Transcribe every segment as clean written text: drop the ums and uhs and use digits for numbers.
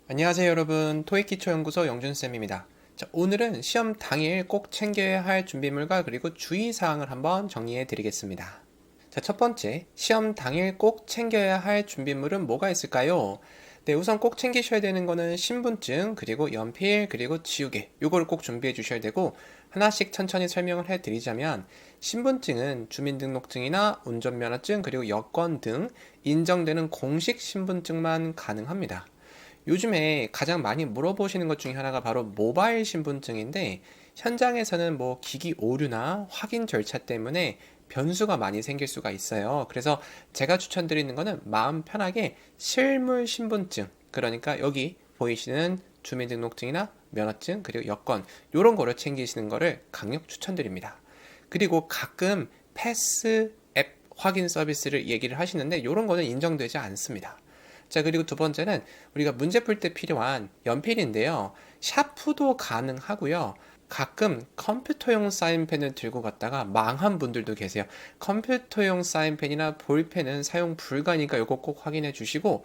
안녕하세요 여러분, 토익기초연구소 영준쌤입니다. 자, 오늘은 시험 당일 꼭 챙겨야 할 준비물과 그리고 주의사항을 한번 정리해 드리겠습니다. 자, 첫 번째, 시험 당일 꼭 챙겨야 할 준비물은 뭐가 있을까요? 네, 우선 꼭 챙기셔야 되는 거는 신분증, 그리고 연필, 그리고 지우개, 요거를 꼭 준비해 주셔야 되고, 하나씩 천천히 설명을 해 드리자면, 신분증은 주민등록증이나 운전면허증, 그리고 여권 등 인정되는 공식 신분증만 가능합니다. 요즘에 가장 많이 물어보시는 것 중에 하나가 바로 모바일 신분증인데, 현장에서는 뭐 기기 오류나 확인 절차 때문에 변수가 많이 생길 수가 있어요. 그래서 제가 추천드리는 거는 마음 편하게 실물 신분증, 그러니까 여기 보이시는 주민등록증이나 면허증, 그리고 여권, 이런 거를 챙기시는 거를 강력 추천드립니다. 그리고 가끔 패스 앱 확인 서비스를 얘기를 하시는데, 이런 거는 인정되지 않습니다. 자, 그리고 두 번째는 우리가 문제 풀 때 필요한 연필인데요. 샤프도 가능하고요. 가끔 컴퓨터용 사인펜을 들고 갔다가 망한 분들도 계세요. 컴퓨터용 사인펜이나 볼펜은 사용 불가니까 이거 꼭 확인해 주시고,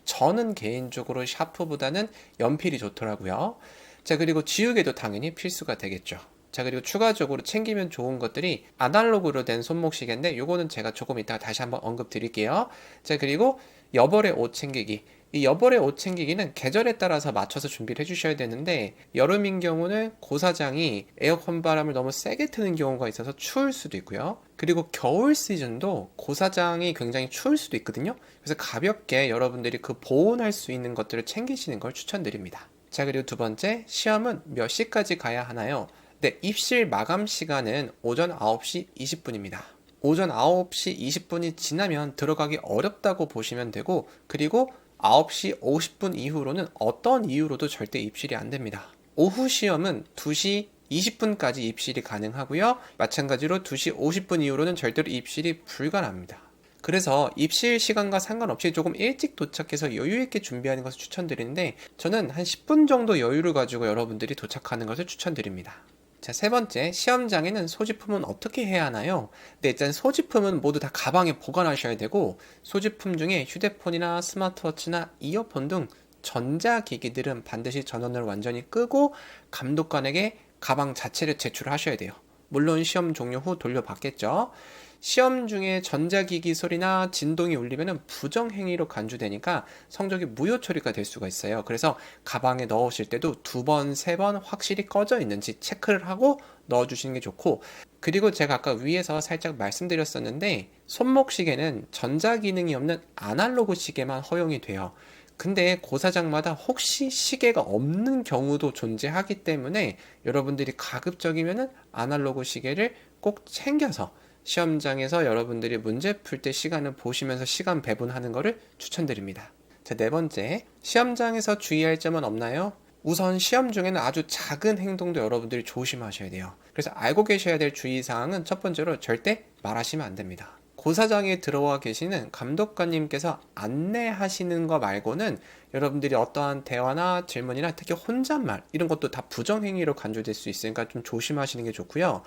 저는 개인적으로 샤프보다는 연필이 좋더라고요. 자, 그리고 지우개도 당연히 필수가 되겠죠. 자, 그리고 추가적으로 챙기면 좋은 것들이 아날로그로 된 손목시계인데, 요거는 제가 조금 이따가 다시 한번 언급 드릴게요. 자, 그리고 여벌의 옷 챙기기. 이 여벌의 옷 챙기기는 계절에 따라서 맞춰서 준비를 해주셔야 되는데, 여름인 경우는 고사장이 에어컨 바람을 너무 세게 트는 경우가 있어서 추울 수도 있고요. 그리고 겨울 시즌도 고사장이 굉장히 추울 수도 있거든요. 그래서 가볍게 여러분들이 그 보온할 수 있는 것들을 챙기시는 걸 추천드립니다. 자, 그리고 두 번째, 시험은 몇 시까지 가야 하나요? 네, 입실 마감 시간은 오전 9시 20분입니다. 오전 9시 20분이 지나면 들어가기 어렵다고 보시면 되고, 그리고 9시 50분 이후로는 어떤 이유로도 절대 입실이 안 됩니다. 오후 시험은 2시 20분까지 입실이 가능하고요. 마찬가지로 2시 50분 이후로는 절대로 입실이 불가능합니다. 그래서 입실 시간과 상관없이 조금 일찍 도착해서 여유있게 준비하는 것을 추천드리는데, 저는 한 10분 정도 여유를 가지고 여러분들이 도착하는 것을 추천드립니다. 자, 세 번째, 시험장에는 소지품은 어떻게 해야 하나요? 네, 일단 소지품은 모두 다 가방에 보관하셔야 되고, 소지품 중에 휴대폰이나 스마트워치나 이어폰 등 전자기기들은 반드시 전원을 완전히 끄고 감독관에게 가방 자체를 제출하셔야 돼요. 물론 시험 종료 후 돌려받겠죠. 시험 중에 전자기기 소리나 진동이 울리면 부정행위로 간주되니까 성적이 무효 처리가 될 수가 있어요. 그래서 가방에 넣으실 때도 두 번, 세 번 확실히 꺼져 있는지 체크를 하고 넣어주시는 게 좋고, 그리고 제가 아까 위에서 살짝 말씀드렸었는데, 손목시계는 전자기능이 없는 아날로그 시계만 허용이 돼요. 근데 고사장마다 혹시 시계가 없는 경우도 존재하기 때문에 여러분들이 가급적이면 아날로그 시계를 꼭 챙겨서 시험장에서 여러분들이 문제 풀 때 시간을 보시면서 시간 배분하는 것을 추천드립니다. 자, 네 번째, 시험장에서 주의할 점은 없나요? 우선 시험 중에는 아주 작은 행동도 여러분들이 조심하셔야 돼요. 그래서 알고 계셔야 될 주의사항은 첫 번째로 절대 말하시면 안 됩니다. 고사장에 들어와 계시는 감독관님께서 안내하시는 거 말고는 여러분들이 어떠한 대화나 질문이나 특히 혼잣말 이런 것도 다 부정행위로 간주될 수 있으니까 좀 조심하시는 게 좋고요.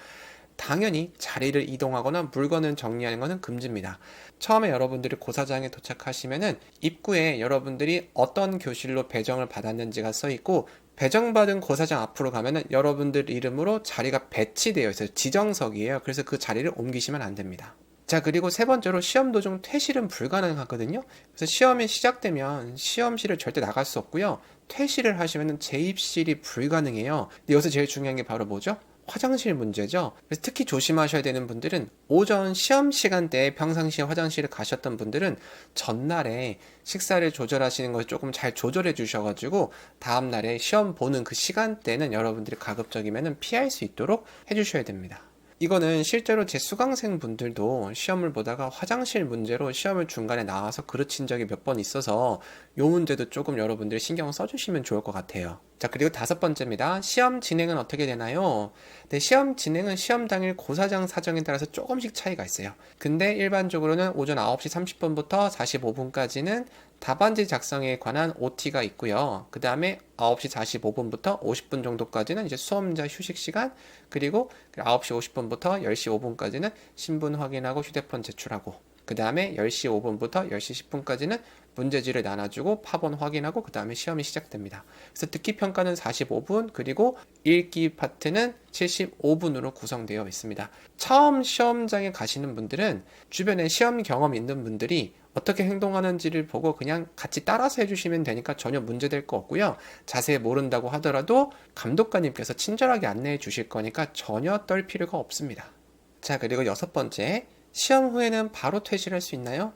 당연히 자리를 이동하거나 물건을 정리하는 것은 금지입니다. 처음에 여러분들이 고사장에 도착하시면은 입구에 여러분들이 어떤 교실로 배정을 받았는지가 써 있고, 배정받은 고사장 앞으로 가면은 여러분들 이름으로 자리가 배치되어 있어요. 지정석이에요. 그래서 그 자리를 옮기시면 안 됩니다. 자, 그리고 세 번째로 시험 도중 퇴실은 불가능하거든요. 그래서 시험이 시작되면 시험실을 절대 나갈 수 없고요. 퇴실을 하시면 재입실이 불가능해요. 근데 여기서 제일 중요한 게 바로 뭐죠? 화장실 문제죠. 그래서 특히 조심하셔야 되는 분들은, 오전 시험 시간대에 평상시에 화장실을 가셨던 분들은 전날에 식사를 조절하시는 걸 조금 잘 조절해 주셔가지고 다음날에 시험 보는 그 시간대는 여러분들이 가급적이면 피할 수 있도록 해주셔야 됩니다. 이거는 실제로 제 수강생 분들도 시험을 보다가 화장실 문제로 시험을 중간에 나와서 그르친 적이 몇 번 있어서 이 문제도 조금 여러분들이 신경 써주시면 좋을 것 같아요. 자, 그리고 다섯 번째입니다. 시험 진행은 어떻게 되나요? 네, 시험 진행은 시험 당일 고사장 사정에 따라서 조금씩 차이가 있어요. 근데 일반적으로는 오전 9시 30분부터 45분까지는 답안지 작성에 관한 OT가 있고요. 그 다음에 9시 45분부터 50분 정도까지는 이제 수험자 휴식 시간, 그리고 9시 50분부터 10시 5분까지는 신분 확인하고 휴대폰 제출하고, 그 다음에 10시 5분부터 10시 10분까지는 문제지를 나눠주고 파본 확인하고 그 다음에 시험이 시작됩니다. 그래서 듣기 평가는 45분, 그리고 읽기 파트는 75분으로 구성되어 있습니다. 처음 시험장에 가시는 분들은 주변에 시험 경험 있는 분들이 어떻게 행동하는지를 보고 그냥 같이 따라서 해주시면 되니까 전혀 문제될 거 없고요. 자세히 모른다고 하더라도 감독관님께서 친절하게 안내해 주실 거니까 전혀 떨 필요가 없습니다. 자, 그리고 여섯 번째, 시험 후에는 바로 퇴실할 수 있나요?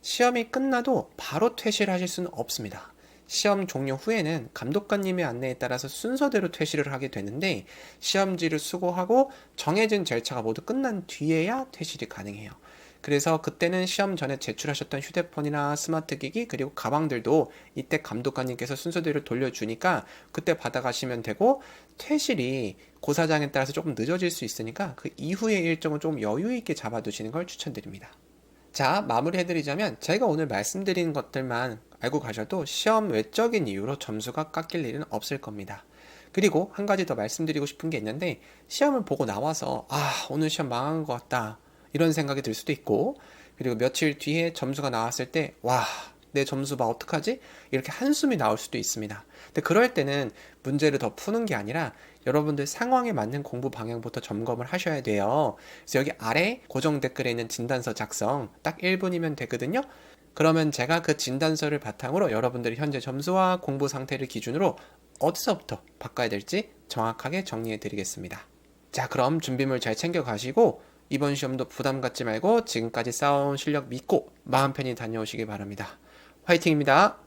시험이 끝나도 바로 퇴실하실 수는 없습니다. 시험 종료 후에는 감독관님의 안내에 따라서 순서대로 퇴실을 하게 되는데, 시험지를 수고하고 정해진 절차가 모두 끝난 뒤에야 퇴실이 가능해요. 그래서 그때는 시험 전에 제출하셨던 휴대폰이나 스마트 기기 그리고 가방들도 이때 감독관님께서 순서대로 돌려주니까 그때 받아가시면 되고, 퇴실이 고사장에 따라서 조금 늦어질 수 있으니까 그 이후의 일정은 좀 여유 있게 잡아두시는 걸 추천드립니다. 자, 마무리해드리자면 제가 오늘 말씀드린 것들만 알고 가셔도 시험 외적인 이유로 점수가 깎일 일은 없을 겁니다. 그리고 한 가지 더 말씀드리고 싶은 게 있는데, 시험을 보고 나와서 오늘 시험 망한 것 같다 이런 생각이 들 수도 있고, 그리고 며칠 뒤에 점수가 나왔을 때 내 점수 봐 어떡하지? 이렇게 한숨이 나올 수도 있습니다. 근데 그럴 때는 문제를 더 푸는 게 아니라 여러분들 상황에 맞는 공부 방향부터 점검을 하셔야 돼요. 그래서 여기 아래 고정 댓글에 있는 진단서 작성 딱 1분이면 되거든요. 그러면 제가 그 진단서를 바탕으로 여러분들이 현재 점수와 공부 상태를 기준으로 어디서부터 바꿔야 될지 정확하게 정리해 드리겠습니다. 자, 그럼 준비물 잘 챙겨 가시고 이번 시험도 부담 갖지 말고 지금까지 쌓아온 실력 믿고 마음 편히 다녀오시기 바랍니다. 화이팅입니다.